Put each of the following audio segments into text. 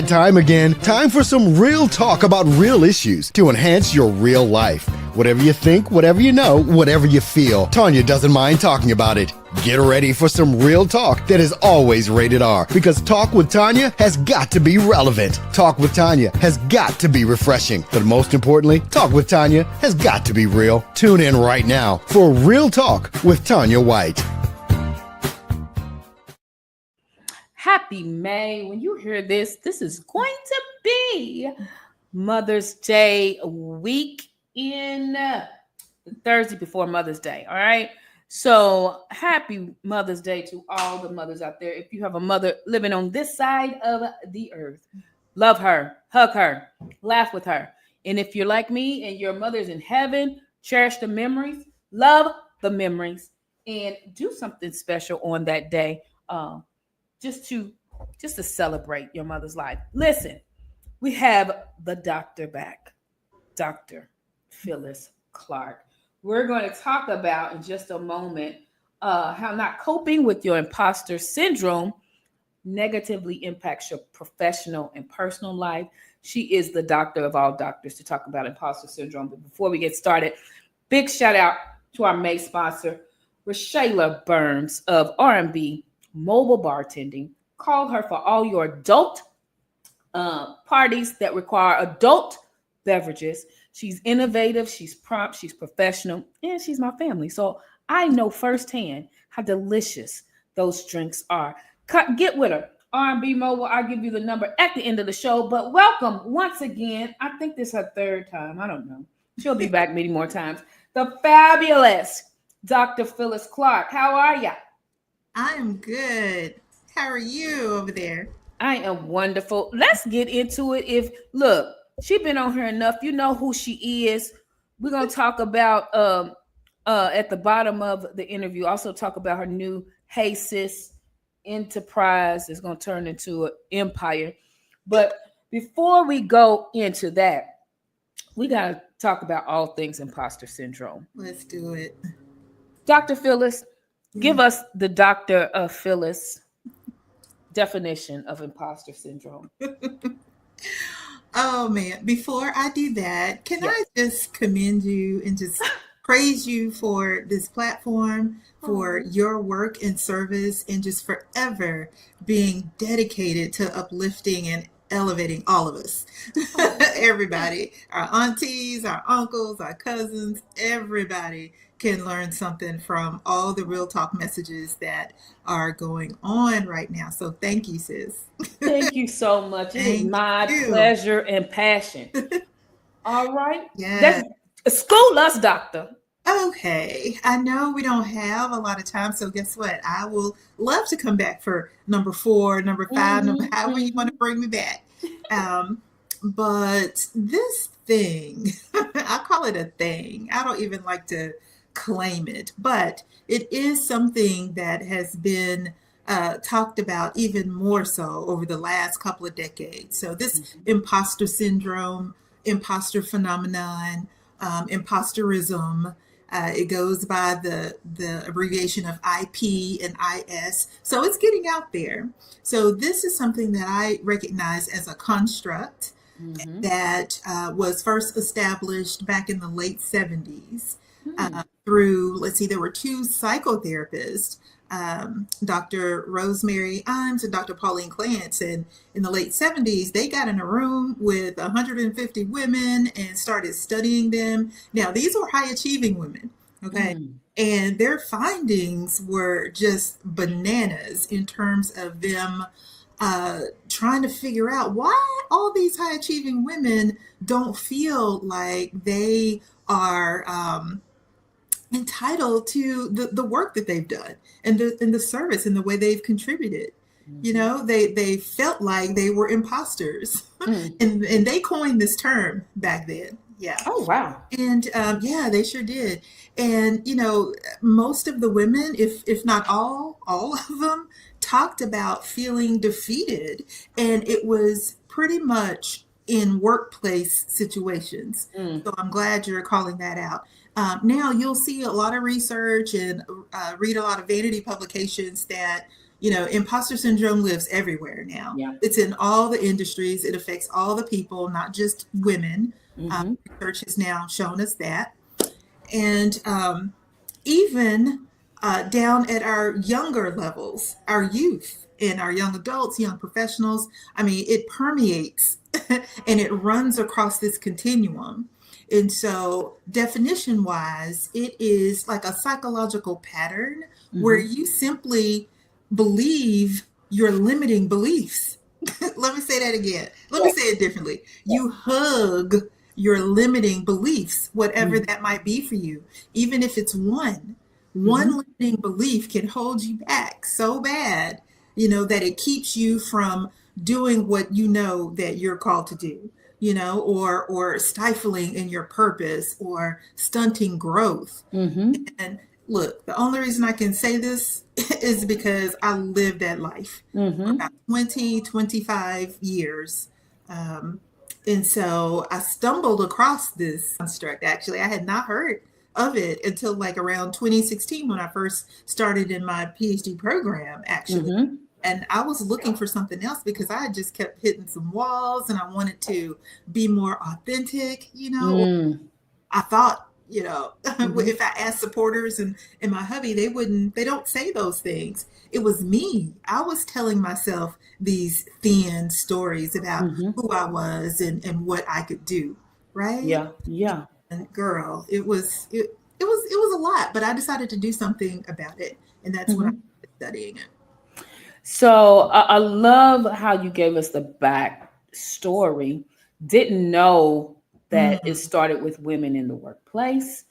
that time again. Time for some real talk about real issues to enhance your real life. Whatever you think, whatever you know, whatever you feel, Tanya doesn't mind talking about it. Get ready for some real talk that is always rated R, because Talk with Tanya has got to be relevant. Talk with Tanya has got to be refreshing. But most importantly, Talk with Tanya has got to be real. Tune in right now for Real Talk with Tanya White. Happy May. When you hear this is going to be Mother's Day week in Thursday before Mother's Day. All right. So happy Mother's Day to all the mothers out there. If you have a mother living on this side of the earth, love her, hug her, laugh with her. And if you're like me and your mother's in heaven, cherish the memories, love the memories, and do something special on that day. Just to celebrate your mother's life. Listen, we have the doctor back, Dr. Phyllis Clark. We're going to talk about in just a moment how not coping with your imposter syndrome negatively impacts your professional and personal life. She is the doctor of all doctors to talk about imposter syndrome. But before we get started, big shout out to our May sponsor, Rashayla Burns of R&B Mobile Bartending. Call her for all your adult parties that require adult beverages. She's innovative, she's prompt, she's professional, and she's my family. So I know firsthand how delicious those drinks are. Get with her. R&B Mobile, I'll give you the number at the end of the show. But welcome once again. I think this is her third time. I don't know. She'll be back many more times. The fabulous Dr. Phyllis Clark. How are you? I am good. How are you over there? I am wonderful. Let's get into it. Look, she's been on here enough. You know who she is. We're going to talk about at the bottom of the interview, also talk about her new Hey Sis enterprise is going to turn into an empire. But before we go into that, we got to talk about all things imposter syndrome. Let's do it. Dr. Phyllis, give us the Dr. Phyllis definition of imposter syndrome. Oh, man. Before I do that, can I just commend you and just praise you for this platform, for your work and service, and just forever being dedicated to uplifting and elevating all of us. Everybody, our aunties, our uncles, our cousins, everybody can learn something from all the real talk messages that are going on right now. So thank you, sis. Thank you so much. It is my pleasure and passion. All right. Yeah. School us, doctor. Okay. I know we don't have a lot of time, so guess what? I will love to come back for number 4, number 5, number however you want to bring me back. But this thing, I call it a thing. I don't even like to claim it, but it is something that has been talked about even more so over the last couple of decades. So this imposter syndrome, imposter phenomenon, imposterism, it goes by the abbreviation of IP and IS. So it's getting out there. So this is something that I recognize as a construct that was first established back in the late 70s. Through, there were 2 psychotherapists, Dr. Rosemary Imes and Dr. Pauline Clance. And in the late 70s, they got in a room with 150 women and started studying them. Now, these were high achieving women, okay? And their findings were just bananas in terms of them trying to figure out why all these high achieving women don't feel like they are entitled to the work that they've done and the service and the way they've contributed. You know, they felt like they were imposters. and they coined this term back then. Yeah. Oh, wow. And they sure did. And, you know, most of the women, if not all of them, talked about feeling defeated. And it was pretty much in workplace situations. So I'm glad you're calling that out. Now you'll see a lot of research and read a lot of vanity publications that Imposter syndrome lives everywhere now. Yeah. It's in all the industries. It affects all the people, not just women. Mm-hmm. Research has now shown us that. And even down at our younger levels, our youth and our young adults, young professionals, I mean, it permeates and it runs across this continuum. And so, definition wise, it is like a psychological pattern where Mm-hmm. you simply believe your limiting beliefs. Let me say that again. Let me say it differently. You hug your limiting beliefs, whatever that might be for you, even if it's one limiting belief can hold you back so bad, that it keeps you from doing what you know that you're called to do, or stifling in your purpose or stunting growth. Mm-hmm. And look, the only reason I can say this is because I lived that life for Mm-hmm. about 20, 25 years. Um, and so I stumbled across this construct. Actually, I had not heard of it until like around 2016 when I first started in my PhD program, actually. Mm-hmm. And I was looking for something else because I had just kept hitting some walls and I wanted to be more authentic, Mm-hmm. I thought, Mm-hmm. if I asked supporters and my hubby, they don't say those things. It was me. I was telling myself these thin stories about Mm-hmm. who I was and what I could do. Right. Yeah. Yeah. And girl, it was a lot, but I decided to do something about it. And that's when I Mm-hmm. started studying it. So I love how you gave us the back story. Didn't know that it Mm. started with women in the workplace,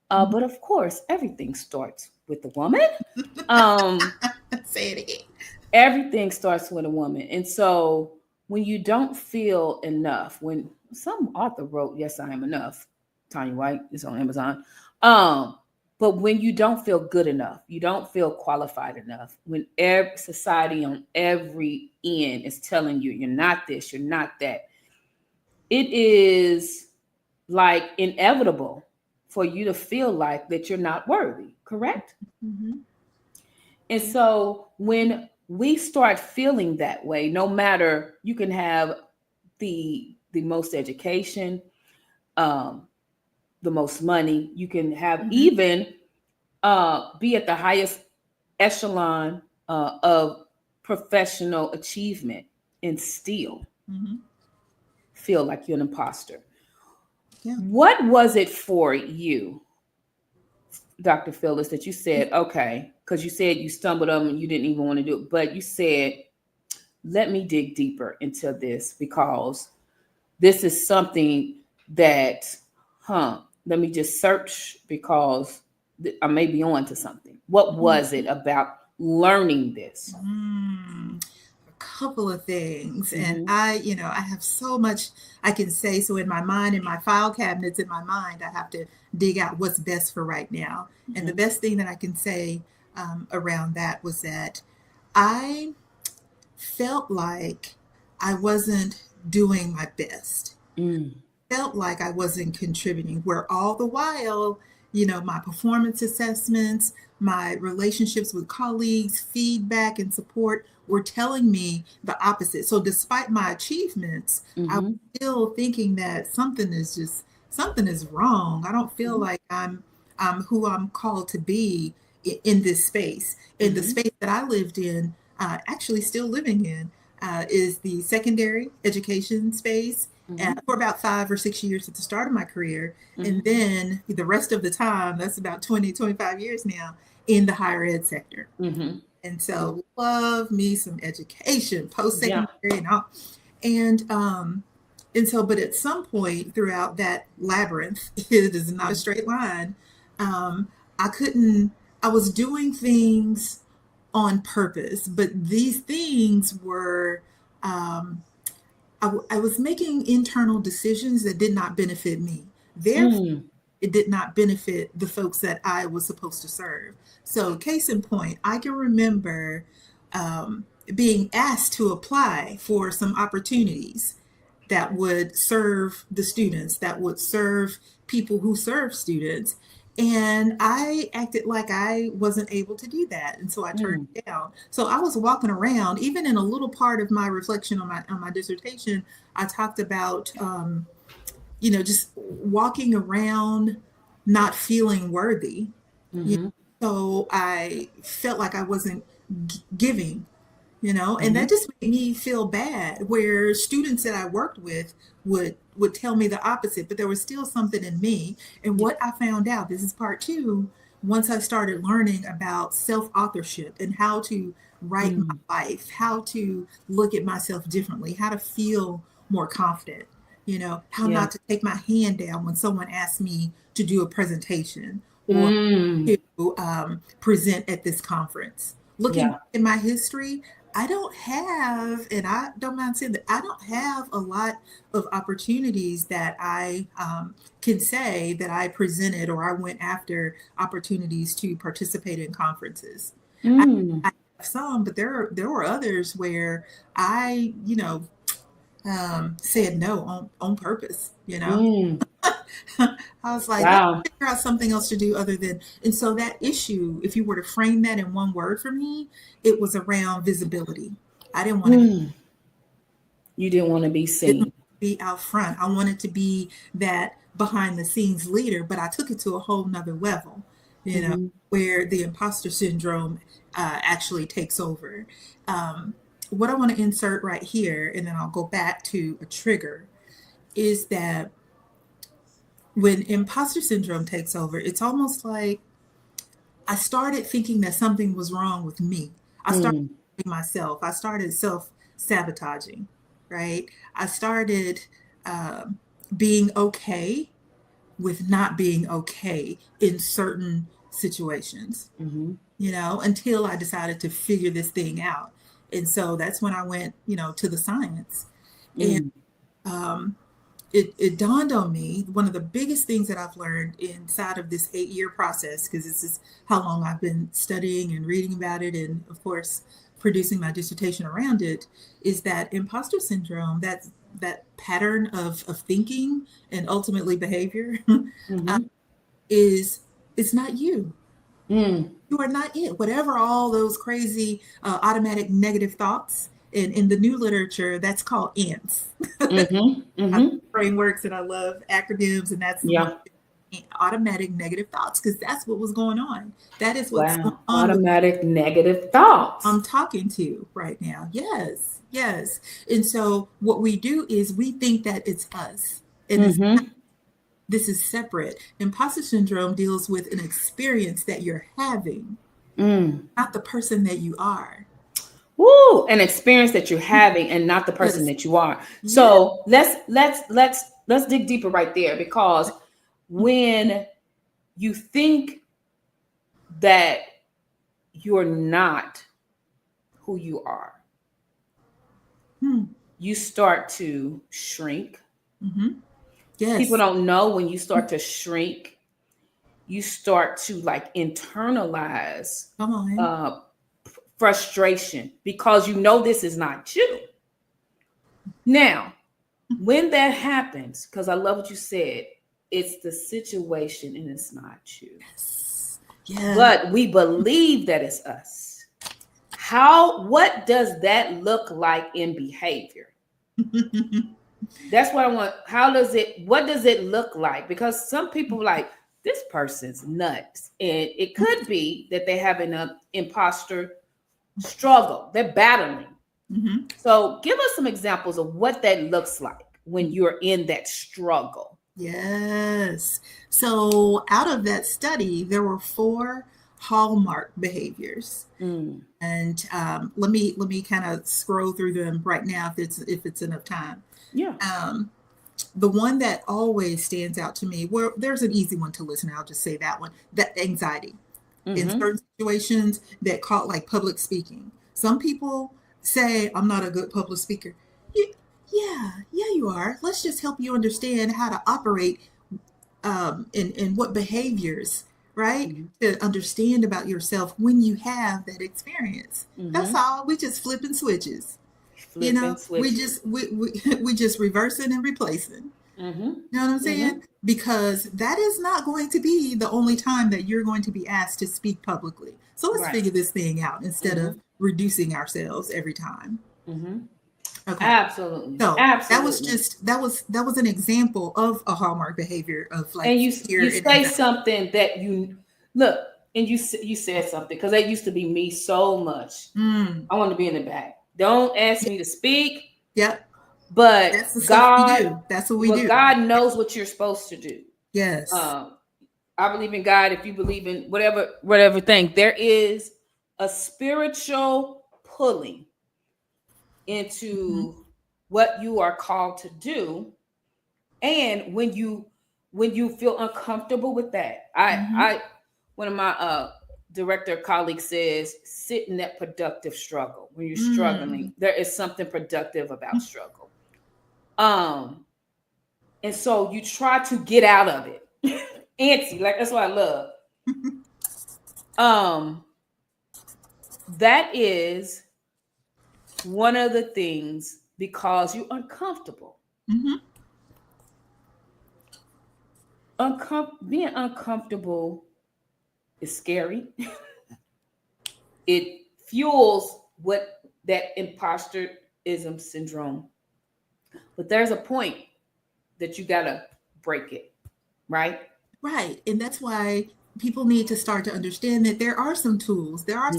but of course, everything starts with the woman. Um, Say it again. Everything starts with a woman, and so when you don't feel enough, when some author wrote, "Yes, I am enough," Tanya White is on Amazon. Um, but when you don't feel good enough, you don't feel qualified enough. When every society on every end is telling you you're not this, you're not that, it is like inevitable for you to feel like that you're not worthy. Correct? Hmm. And Yeah. so when we start feeling that way, no matter, you can have the most education, um, the most money, you can have Hmm. even be at the highest echelon of professional achievement and still Hmm. feel like you're an imposter. Yeah. What was it for you, Dr. Phyllis, that you said, okay, because you said you stumbled on and you didn't even want to do it, but you said, let me dig deeper into this because this is something that, let me just search because I may be on to something. What was it about learning this? Mm, a couple of things. And Mm-hmm. I have so much I can say. So in my mind, in my file cabinets, in my mind, I have to dig out what's best for right now. And the Mm-hmm. best thing that I can say around that was that I felt like I wasn't doing my best, Mm. felt like I wasn't contributing, where all the while, my performance assessments, my relationships with colleagues, feedback and support were telling me the opposite. So despite my achievements, I was Mm-hmm. still thinking that something is wrong. I don't feel Mm-hmm. like I'm who I'm called to be in this space. In the Mm-hmm. space that I lived in, actually still living in, is the secondary education space Mm-hmm. for about 5 or 6 years at the start of my career. And Mm-hmm. then the rest of the time, that's about 20, 25 years now, in the higher ed sector. Mm-hmm. And so love me some education, Yeah. post-secondary and all. And so, but at some point throughout that labyrinth, it is not a straight line. Um, I couldn't, I was doing things on purpose, but these things were um, I was making internal decisions that did not benefit me. Therefore, Mm. it did not benefit the folks that I was supposed to serve. So, case in point, I can remember being asked to apply for some opportunities that would serve the students, that would serve people who serve students. And I acted like I wasn't able to do that. And so I turned Mm. it down. So I was walking around, even in a little part of my reflection on my dissertation, I talked about just walking around not feeling worthy. You Mm-hmm. So I felt like I wasn't giving, and Mm-hmm. that just made me feel bad, where students that I worked with would tell me the opposite, but there was still something in me. And Yeah. what I found out, this is part two, once I started learning about self-authorship and how to write my Mm. life, how to look at myself differently, how to feel more confident, how Yeah. not to take my hand down when someone asks me to do a presentation or Mm. to present at this conference. Looking Yeah. back in my history, I don't have, and I don't mind saying that, I don't have a lot of opportunities that I can say that I presented, or I went after opportunities to participate in conferences. I, Mm. I have some, but there were others where I, said no on purpose. Mm. I was like, let Wow. me figure out something else to do other than. And so that issue, if you were to frame that in one word for me, it was around visibility. I didn't want to Mm. You didn't want to be seen. be out front. I wanted to be that behind the scenes leader, but I took it to a whole nother level, you know, Mm-hmm. where the imposter syndrome actually takes over. What I want to insert right here, and then I'll go back to a trigger, is that when imposter syndrome takes over, it's almost like I started thinking that something was wrong with me. I started Mm. blaming myself. I started self sabotaging, right? I started being okay with not being okay in certain situations, Mm-hmm. until I decided to figure this thing out. And so that's when I went, to the science. And Mm. um, it dawned on me, one of the biggest things that I've learned inside of this 8-year process, because this is how long I've been studying and reading about it, and of course producing my dissertation around it, is that imposter syndrome, that pattern of thinking and ultimately behavior, uh, Mm-hmm. is it's not you. Mm. You are not it. Whatever all those crazy automatic negative thoughts, in the new literature, that's called ants. Mm-hmm. I love Mm-hmm. frameworks and I love acronyms, and that's the one, Yeah. automatic negative thoughts, because that's what was going on. That is what's going Wow. on with Automatic negative thoughts. I'm talking to right now. Yes, yes. And so what we do is we think that it's us. And Mm-hmm. this is separate. Imposter syndrome deals with an experience that you're having, Mm. not the person that you are. Woo, an experience that you're having and not the person Yes. that you are. Yes. So let's dig deeper right there, because when you think that you're not who you are, Hmm. you start to shrink. Mm-hmm. People Yes. don't know, when you start to shrink, you start to like internalize Come on. uh, frustration, because you know this is not you. Now, when that happens, because I love what you said, it's the situation and it's not you. Yes. Yeah. But we believe that it's us. What does that look like in behavior? That's what I want. What does it look like? Because some people like, this person's nuts. And it could be that they're having an imposter struggle. They're battling. Mm-hmm. So give us some examples of what that looks like when you're in that struggle. Yes. So out of that study, there were 4 hallmark behaviors, Mm. and let me kind of scroll through them right now, if it's enough time. Yeah. Um, the one that always stands out to me, well, there's an easy one to listen. I'll just say that one. That anxiety in Mm-hmm. certain situations that caught like public speaking. Some people say, I'm not a good public speaker. Yeah, you are. Let's just help you understand how to operate, and what behaviors, right? Mm-hmm. To understand about yourself when you have that experience. That's Mm-hmm. all. We just flipping switches. Flipping We switches. just we just reversing and replacing. Mm-hmm. You know what I'm saying? Mm-hmm. Because that is not going to be the only time that you're going to be asked to speak publicly. So let's Right. figure this thing out instead Mm-hmm. of reducing ourselves every time. Mm-hmm. Okay. Absolutely. So Absolutely. that was an example of a hallmark behavior of like And you fear and say anxiety. something that you look, and you said something, because that used to be me so much. I want to be in the back. Don't ask me to speak. Yep. But That's the stuff we God, do. That's what we do. God knows what you're supposed to do. Yes. I believe in God. If you believe in whatever thing, there is a spiritual pulling into what you are called to do. And when you feel uncomfortable with that, I one of my director colleagues says, sit in that productive struggle. When you're struggling, there is something productive about struggle. And so you try to get out of it. Antsy, like that's what I love. That is one of the things, because you're uncomfortable. Being uncomfortable is scary. It fuels what that imposterism syndrome. But there's a point that you gotta break it, right? Right. And that's why people need to start to understand that there are some tools. There are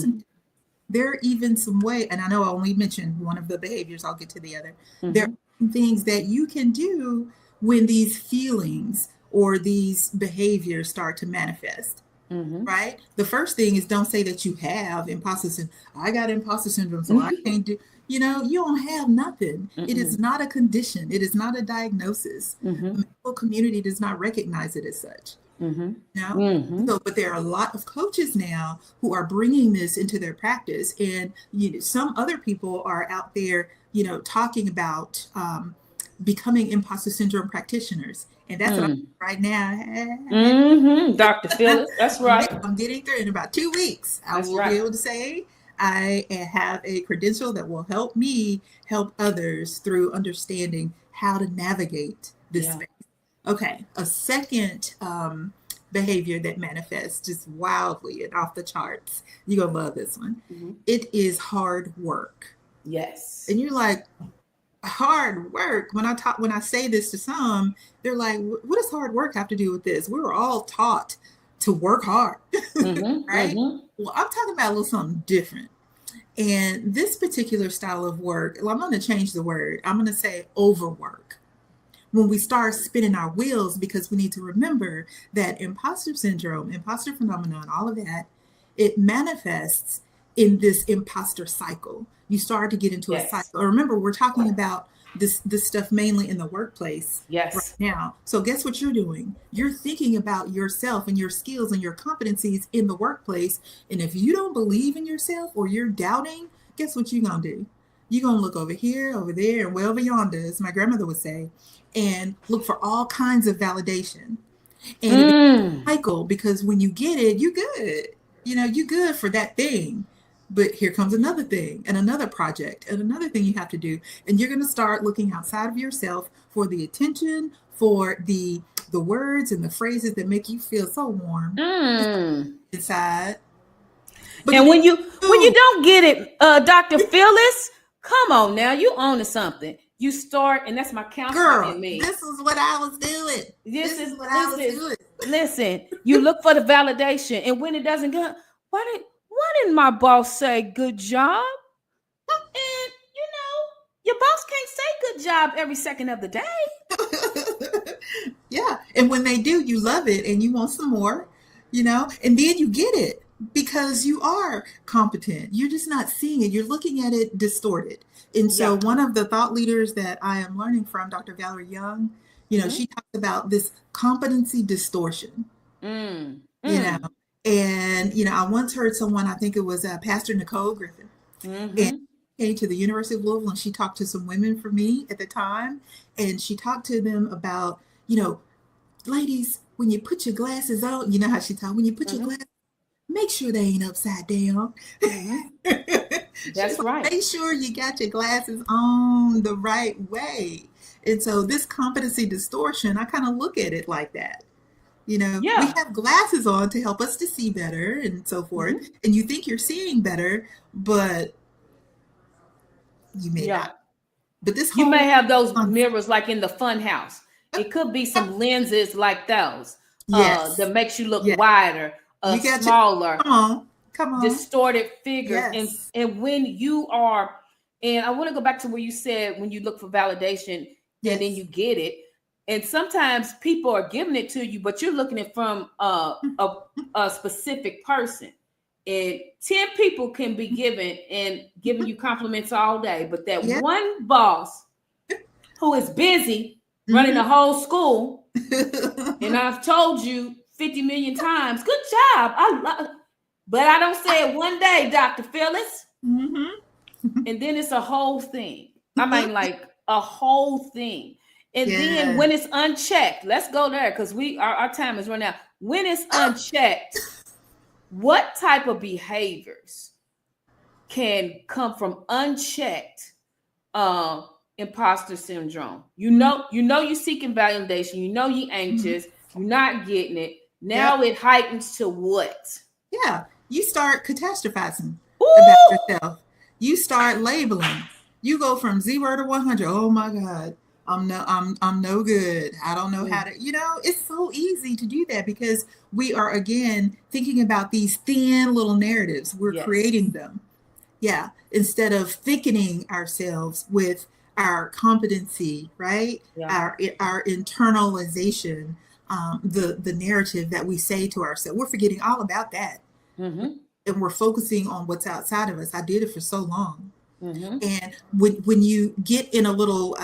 even some way, and I know I only mentioned one of the behaviors, I'll get to the other. There are some things that you can do when these feelings or these behaviors start to manifest. Right? The first thing is, don't say that you have imposter syndrome. I got imposter syndrome, so I can't do, you don't have nothing. It is not a condition. It is not a diagnosis. The medical community does not recognize it as such. So, but there are a lot of coaches now who are bringing this into their practice, and some other people are out there, talking about becoming imposter syndrome practitioners, and that's what I'm doing right now. Dr. Phyllis, that's right. I'm getting through in about 2 weeks. I will be able to say I have a credential that will help me help others through understanding how to navigate this space. Okay, a second behavior that manifests just wildly and off the charts. You're gonna love this one. It is hard work. Yes. And you're like, hard work. When I say this to some, they're like, what does hard work have to do with this? We were all taught to work hard, right? Well, I'm talking about a little something different. And this particular style of work, I'm going to change the word. I'm going to say overwork. When we start spinning our wheels, because we need to remember that imposter syndrome, imposter phenomenon, all of that, it manifests in this imposter cycle. You start to get into a cycle. Remember, we're talking about this stuff mainly in the workplace right now. So guess what you're doing? You're thinking about yourself and your skills and your competencies in the workplace. And if you don't believe in yourself or you're doubting, guess what you're going to do? You're going to look over here, over there, and way over yonder, as my grandmother would say, and look for all kinds of validation. And it's a cycle, because when you get it, you're good. You're good for that thing. But here comes another thing and another project and another thing you have to do. And you're going to start looking outside of yourself for the attention, for the words and the phrases that make you feel so warm inside. But and when you don't get it, Dr. Phyllis, come on now, you own to something. You start, and that's my counselor in me. This is what I was doing. This is what I was doing. Listen, you look for the validation, and when it doesn't go, why didn't my boss say good job? And your boss can't say good job every second of the day. Yeah. And when they do, you love it and you want some more, and then you get it because you are competent. You're just not seeing it. You're looking at it distorted. And so one of the thought leaders that I am learning from, Dr. Valerie Young, she talks about this competency distortion, And, I once heard someone, I think it was Pastor Nicole Griffin, and came to the University of Louisville, and she talked to some women for me at the time. And she talked to them about, ladies, when you put your glasses on, you know how she talked, when you put your glasses, make sure they ain't upside down. That's right. Make sure you got your glasses on the right way. And so this competency distortion, I kind of look at it like that. You know, we Yeah. have glasses on to help us to see better and so forth. Mhm. And you think you're seeing better, but you may Yeah. not. But this You whole may have those concept, mirrors like in the fun house. It could be some lenses like those yes, that makes you look yes, wider, you got to smaller, come on, distorted figures. And yes, when you are, and I want to go back to where you said when you look for validation and then you yes, get it. And sometimes people are giving it to you, but you're looking at it from a specific person. And 10 people can be given and giving you compliments all day, but that yeah, one boss who is busy running the hmm whole school, and I've told you 50 million times, good job. But I don't say it one day, Dr. Phyllis. hmm And then it's a whole thing. I mean, like a whole thing. And then yeah, when it's unchecked, let's go there because our time is running out. When it's unchecked, what type of behaviors can come from unchecked imposter syndrome? You're seeking validation, you're mhm, anxious, you're not getting it. yep, Now it heightens to what? yeah. You start catastrophizing about Ooh! yourself. You start labeling. You go from 0 to 100. Oh my God, I'm no good. I don't know how Mm, to. You know, it's so easy to do that because we are again thinking about these thin little narratives. We're yes. creating them. Yeah, instead of thickening ourselves with our competency, right? Yeah. Our internalization, the narrative that we say to ourselves. We're forgetting all about that, Mm-hmm. and we're focusing on what's outside of us. I did it for so long, Mm-hmm. and when you get in a little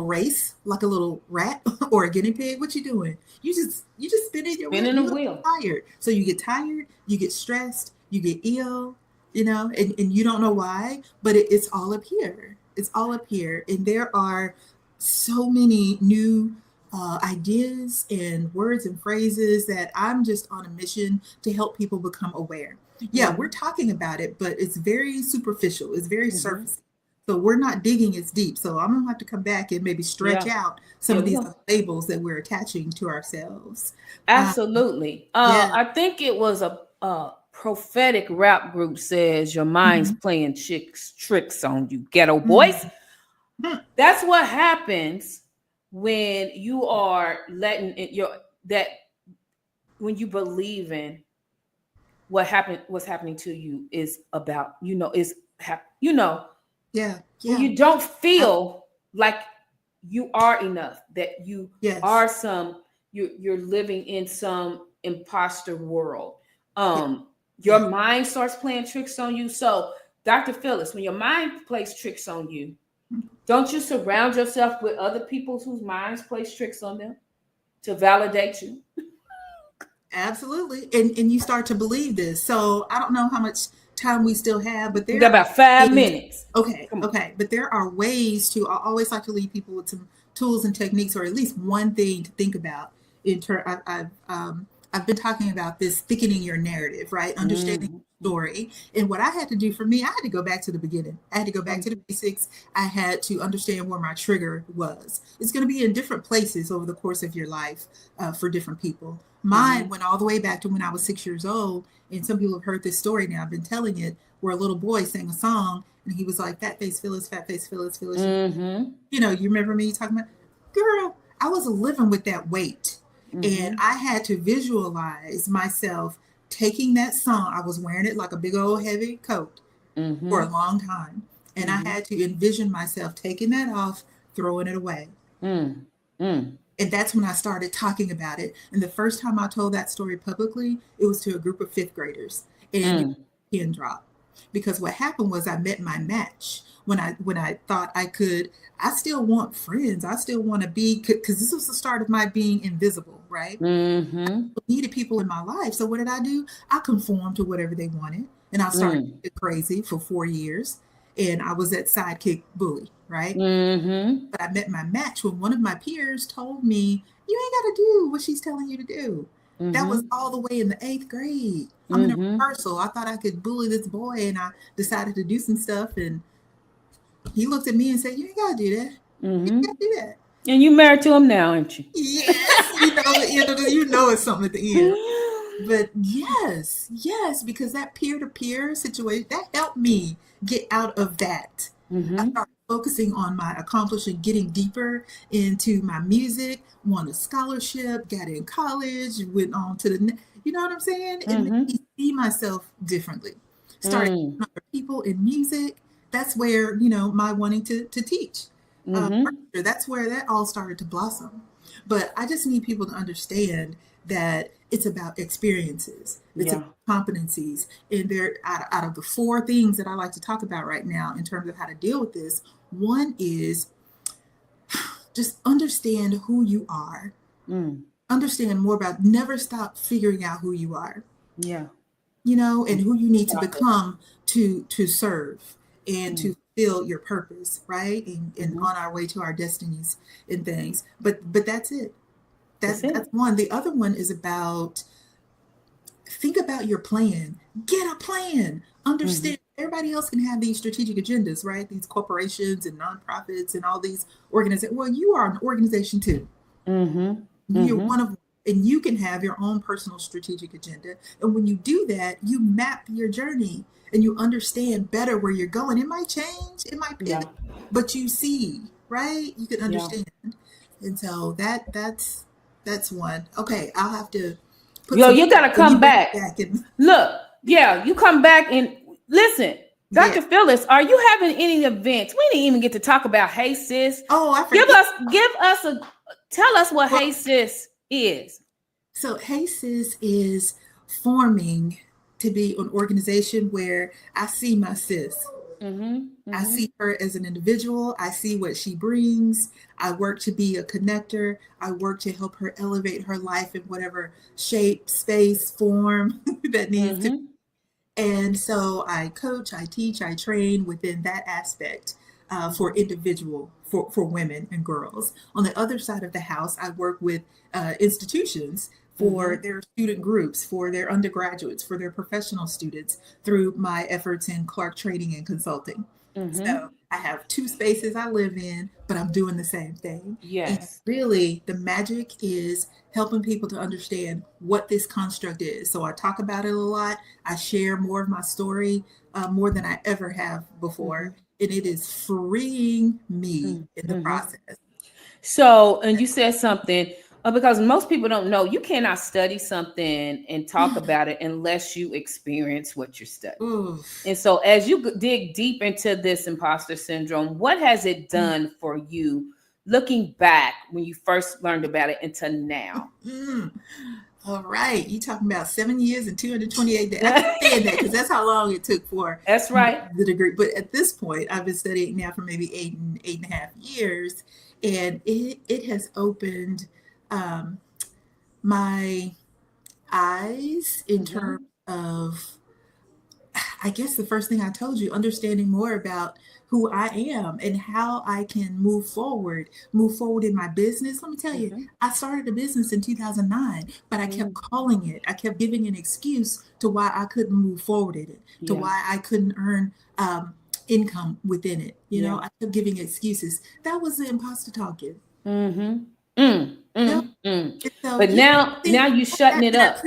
race, like a little rat or a guinea pig, what you doing? You just spinning your wheel. Spinning a You look wheel. tired, so you get tired, you get stressed, you get ill, you know, and you don't know why, but it's all up here. It's all up here, and there are so many new ideas and words and phrases that I'm just on a mission to help people become aware. Yeah, we're Mm-hmm. talking about it, but it's very superficial. It's very Mm-hmm. surface. So we're not digging as deep. So I'm gonna have to come back and maybe stretch Yeah. out some Yeah, of we these go. labels that we're attaching to ourselves. Uh, Absolutely. yeah. I think it was a prophetic rap group says your mind's Mhm. playing tricks on you, ghetto boys. Mhm. Mhm. That's what happens when you are letting it your that when you believe in what's happening to you is about is Yeah. when Yeah. you don't I, feel like you are enough, that you yes. are you're living in some imposter world. Yeah. um Yeah. your mind starts playing tricks on you. So Dr. Phyllis, when your mind plays tricks on you, don't you surround yourself with other people whose minds plays tricks on them to validate you? Absolutely. And you start to believe this. So I don't know how much time we still have, but We there got are about 5 minutes. okay, Come on. okay. But there are ways to, I always like to leave people with some tools and techniques, or at least one thing to think about. I've been talking about this thickening your narrative, right? Understanding Mhm. the story. And what I had to do for me, I had to go back to the beginning. I had to go back to the Mhm. basics. I had to understand where my trigger was. It's going to be in different places over the course of your life for different people. Mine Mhm. went all the way back to when I was 6 years old. And some people have heard this story now. I've been telling it, where a little boy sang a song and he was like, fat face Phyllis, Phyllis. Mhm. You know, you remember me talking about, girl, I was living with that weight. And Mhm. I had to visualize myself taking that song. I was wearing it like a big old heavy coat for a Mhm. long time. And I Mhm. had to envision myself taking that off, throwing it away. Mm. Mm. And that's when I started talking about it. And the first time I told that story publicly, it was to a group of fifth graders. And Mm. pin drop. Because what happened was I met my match when I thought I could. I still want friends. I still want to be, because this was the start of my being invisible, right? Mhm. I needed people in my life. So what did I do? I conformed to whatever they wanted. And I started Mm. crazy for 4 years. And I was that sidekick bully, right? Mhm. But I met my match when one of my peers told me, you ain't got to do what she's telling you to do. That was Mhm. all the way in the eighth grade. I'm in a Mhm. rehearsal. I thought I could bully this boy, and I decided to do some stuff. And he looked at me and said, you ain't got to do that. You Mm-hmm. can't do that. And you married to him now, aren't you? Yes, you know it's something at the end. But yes, because that peer-to-peer situation that helped me get out of that. I Mm-hmm. started focusing on my accomplishment, getting deeper into my music, won a scholarship, got in college, went on to you know what I'm saying? It made Mm-hmm. me see myself differently. Started Mm. helping other people in music. That's where, my wanting to teach. Mm-hmm. That's where that all started to blossom. But I just need people to understand that it's about experiences, it's Yeah. about competencies. And there, out of the four things that I like to talk about right now in terms of how to deal with this, one is just understand who you are, Mm. understand more about, never stop figuring out who you are, Yeah. and who you need to Stop it. become to serve and Mm. to fulfill your purpose, right? And Mm-hmm. on our way to our destinies and things. But that's it. That's That's it. one. The other one is about, think about your plan. Get a plan. Mm-hmm. Understand everybody else can have these strategic agendas, right? These corporations and nonprofits and all these organizations. Well, you are an organization too. Mm-hmm. You're Mm-hmm. one of, and you can have your own personal strategic agenda. And when you do that, you map your journey and you understand better where you're going. It might change, it might Yeah. pivot, but you see, right? You can Yeah. understand. And so that's one. Okay, I'll have to put Yo, some, you gotta when you come bring back. it back and Look, yeah, you come back and listen. yeah. Dr. Phyllis, are you having any events? We didn't even get to talk about Hey Sis. Oh, I Give forget. us, tell us what Well, Hey Sis is. so HACES is forming to be an organization where I see my sis. Mm-hmm. I Mm-hmm. see her as an individual. I see what she brings. I work to be a connector. I work to help her elevate her life in whatever shape, space, form that needs to. Mm-hmm. And so I coach, I teach, I train within that aspect for Mm-hmm. individual, for women and girls. On the other side of the house, I work with institutions for Mm-hmm. their student groups, for their undergraduates, for their professional students through my efforts in Clark Training and Consulting. Mm-hmm. So I have two spaces I live in, but I'm doing the same thing. And Yes. really, the magic is helping people to understand what this construct is. So I talk about it a lot. I share more of my story, more than I ever have before. Mm-hmm. And it is freeing me in the Mm-hmm. process. So, and you said something because most people don't know you cannot study something and talk about it unless you experience what you're studying. Ooh. And so, as you dig deep into this imposter syndrome, what has it done for you looking back when you first learned about it until now? Mm. All right. You talking about 7 years and 228 days. I keep saying that because that's how long it took for That's right. the degree. But at this point, I've been studying now for maybe 8.5 years. And it has opened um, my eyes in terms Mm-hmm. of, I guess the first thing I told you, understanding more about who I am and how I can move forward in my business. Let me tell you, Mm-hmm. I started a business in 2009, but I kept Mm-hmm. calling it, I kept giving an excuse to why I couldn't move forward in it, to Yeah. why I couldn't earn income within it. Yeah. I kept giving excuses. That was the imposter talking. Mm-hmm. You know? Mm. And so, But yeah, now see, you shutting it up.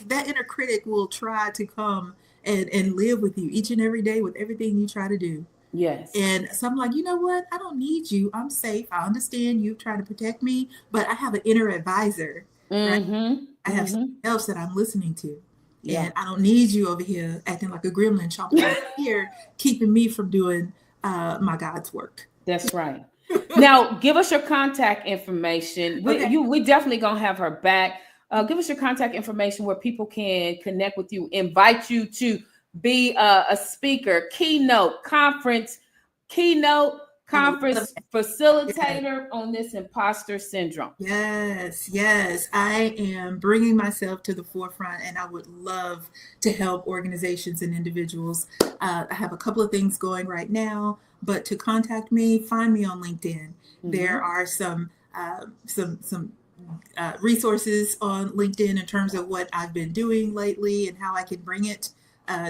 that inner critic will try to come and live with you each and every day with everything you try to do. Yes. And so I'm like, you know what? I don't need you. I'm safe. I understand you trying to protect me, but I have an inner advisor, right? Mm-hmm. I have something Mm-hmm. else that I'm listening to. Yeah. And I don't need you over here acting like a gremlin chomping at my ear, keeping me from doing my God's work. That's right. Now, give us your contact information. Okay. We definitely gonna have her back. Give us your contact information where people can connect with you, invite you to be a speaker, keynote I would love conference that. facilitator on this imposter syndrome. Yes, yes. I am bringing myself to the forefront and I would love to help organizations and individuals. I have a couple of things going right now, but to contact me, find me on LinkedIn. There Mm-hmm. are some resources on LinkedIn in terms of what I've been doing lately and how I can bring it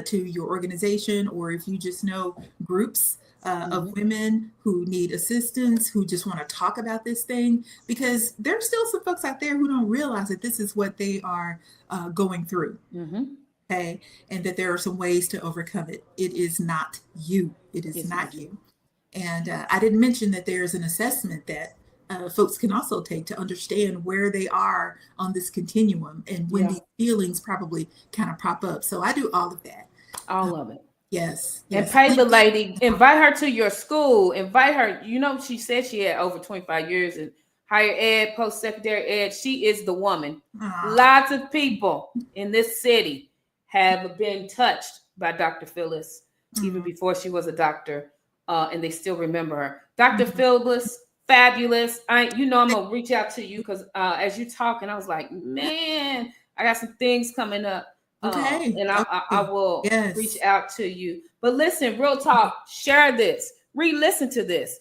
to your organization, or if you just know groups of women who need assistance, who just want to talk about this thing, because there's still some folks out there who don't realize that this is what they are going through. Okay, and that there are some ways to overcome it. It is not you. It is not you. And I didn't mention that there's an assessment that folks can also take to understand where they are on this continuum and when these feelings probably kind of pop up. So I do all of that. All of it. Yes. And pay the lady, invite her to your school, invite her. You know, she said she had over 25 years in higher ed, post-secondary ed. She is the woman. Lots of people in this city have been touched by Dr. Phyllis, even before she was a doctor, and they still remember her. Dr. Phyllis, fabulous. I'm gonna reach out to you because as you talking, I was like, man, I got some things coming up. Okay. And I will reach out to you. But listen, real talk, share this, re-listen to this,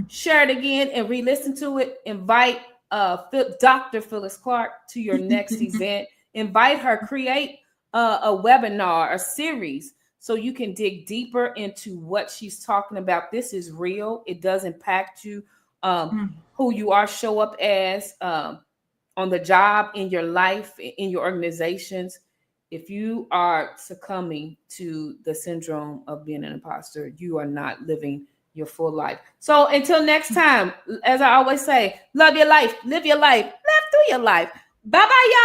share it again and re-listen to it. Invite Dr. Phyllis Clark to your next event. Invite her, create a webinar, a series, so you can dig deeper into what she's talking about. This is real. It does impact you, who you are, show up as on the job, in your life, in your organizations. If you are succumbing to the syndrome of being an imposter, you are not living your full life. So until next time, as I always say, love your life, live your life, live through your life. Bye-bye, y'all.